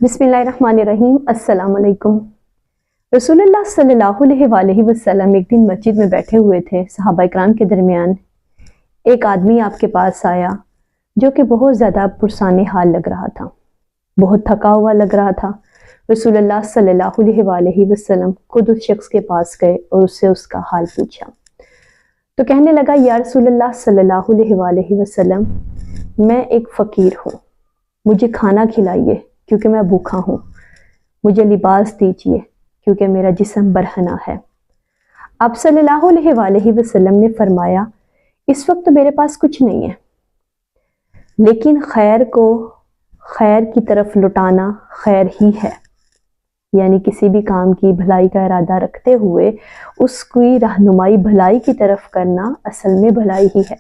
बिस्मिल्लाहिर्रहमानिर्रहीम। अस्सलाम वालेकुम। रसूलुल्लाह सल्लल्लाहु अलैहि वसल्लम एक दिन मस्जिद में बैठे हुए थे। सहाबा इकराम के दरमियान एक आदमी आपके पास आया जो कि बहुत ज़्यादा पुरसाने हाल लग रहा था, बहुत थका हुआ लग रहा था। रसूलुल्लाह सल्लल्लाहु अलैहि वसल्लम खुद उस शख्स के पास गए और उससे उसका हाल पूछा। तो कहने लगा, या रसूलुल्लाह सल्लल्लाहु अलैहि वसल्लम, मैं एक फ़कीर हूँ, मुझे खाना खिलाइए क्योंकि मैं भूखा हूँ, मुझे लिबास दीजिए क्योंकि मेरा जिस्म बरहना है। आप सल्लल्लाहु अलैहि वसल्लम ने फरमाया, इस वक्त तो मेरे पास कुछ नहीं है, लेकिन खैर को खैर की तरफ लुटाना खैर ही है। यानी किसी भी काम की भलाई का इरादा रखते हुए उसकी रहनुमाई भलाई की तरफ करना असल में भलाई ही है।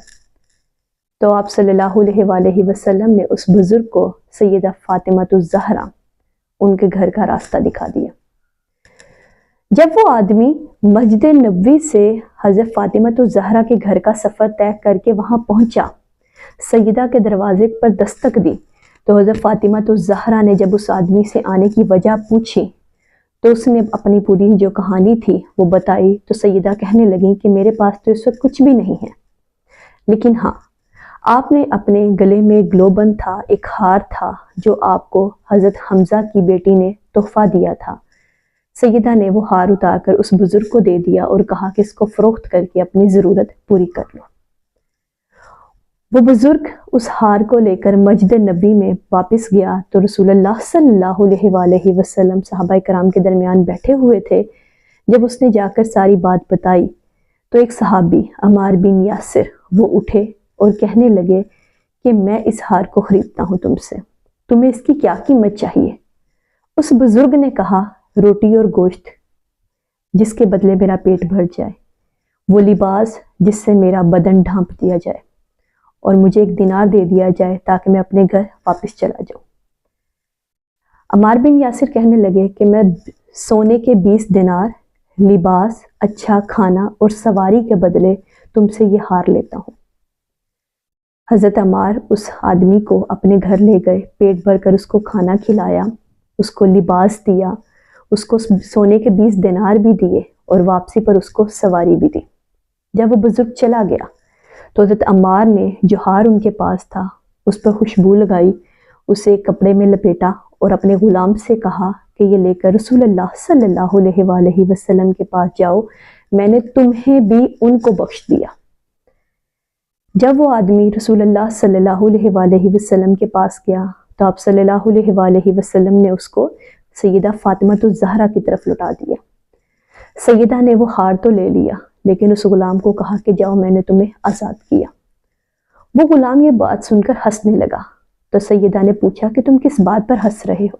तो आप सल्लल्लाहु अलैहि वसल्लम ने उस बुजुर्ग को सैयदा फातिमातुज़ ज़हरा उनके घर का रास्ता दिखा दिया। जब वो आदमी मस्जिद नबवी से हज़रत फातिमातुज़ ज़हरा के घर का सफ़र तय करके वहाँ पहुँचा, सैयदा के दरवाजे पर दस्तक दी, तो हज़रत फातिमातुज़ ज़हरा ने जब उस आदमी से आने की वजह पूछी तो उसने अपनी पूरी जो कहानी थी वो बताई। तो सैयदा कहने लगी कि मेरे पास तो इस वक्त कुछ भी नहीं है, लेकिन हाँ, आपने अपने गले में ग्लोबन था, एक हार था जो आपको हज़रत हमज़ा की बेटी ने तोहफा दिया था। सैयदा ने वो हार उतारकर उस बुजुर्ग को दे दिया और कहा कि इसको फ़रोख्त करके अपनी ज़रूरत पूरी कर लो। वो बुजुर्ग उस हार को लेकर मस्जिद नबी में वापस गया तो रसूलुल्लाह सल्लल्लाहु अलैहि वसल्लम सहाबा इकराम के दरमियान बैठे हुए थे। जब उसने जाकर सारी बात बताई तो एक सहाबी अमार बिन यासिर वो उठे और कहने लगे कि मैं इस हार को ख़रीदता हूँ तुमसे, तुम्हें इसकी क्या कीमत चाहिए? उस बुजुर्ग ने कहा, रोटी और गोश्त जिसके बदले मेरा पेट भर जाए, वो लिबास जिससे मेरा बदन ढांप दिया जाए, और मुझे एक दिनार दे दिया जाए ताकि मैं अपने घर वापस चला जाऊं। अमार बिन यासिर कहने लगे कि मैं सोने के 20 दिनार, लिबास, अच्छा खाना और सवारी के बदले तुमसे ये हार लेता हूँ। हज़रत अमार उस आदमी को अपने घर ले गए, पेट भर कर उसको खाना खिलाया, उसको लिबास दिया, उसको सोने के 20 दिनार भी दिए और वापसी पर उसको सवारी भी दी। जब वो बुजुर्ग चला गया तो हज़रत अम्मार ने जो हार उनके पास था उस पर खुशबू लगाई, उसे कपड़े में लपेटा और अपने ग़ुलाम से कहा कि ये लेकर रसूलुल्लाह सल्लल्लाहु अलैहि वसल्लम के पास जाओ, मैंने तुम्हें भी उनको बख्श दिया। जब वो आदमी रसूलुल्लाह सल्लल्लाहु अलैहि वसल्लम के पास गया तो आप सल्लल्लाहु अलैहि वसल्लम ने उसको सैयदा फातिमातुज़ ज़हरा की तरफ लौटा दिया। सैयदा ने वो हार तो ले लिया, लेकिन उस गुलाम को कहा कि जाओ, मैंने तुम्हें आज़ाद किया। वो गुलाम ये बात सुनकर हंसने लगा। तो सैयदा ने पूछा कि तुम किस बात पर हंस रहे हो?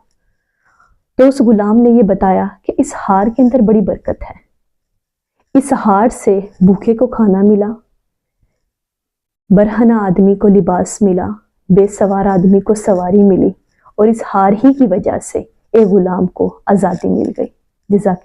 तो उस गुलाम ने ये बताया कि इस हार के अंदर बड़ी बरकत है, इस हार से भूखे को खाना मिला, बरहना आदमी को लिबास मिला, बेसवार आदमी को सवारी मिली, और इस हार ही की वजह से एक गुलाम को आज़ादी मिल गई। जज़ाक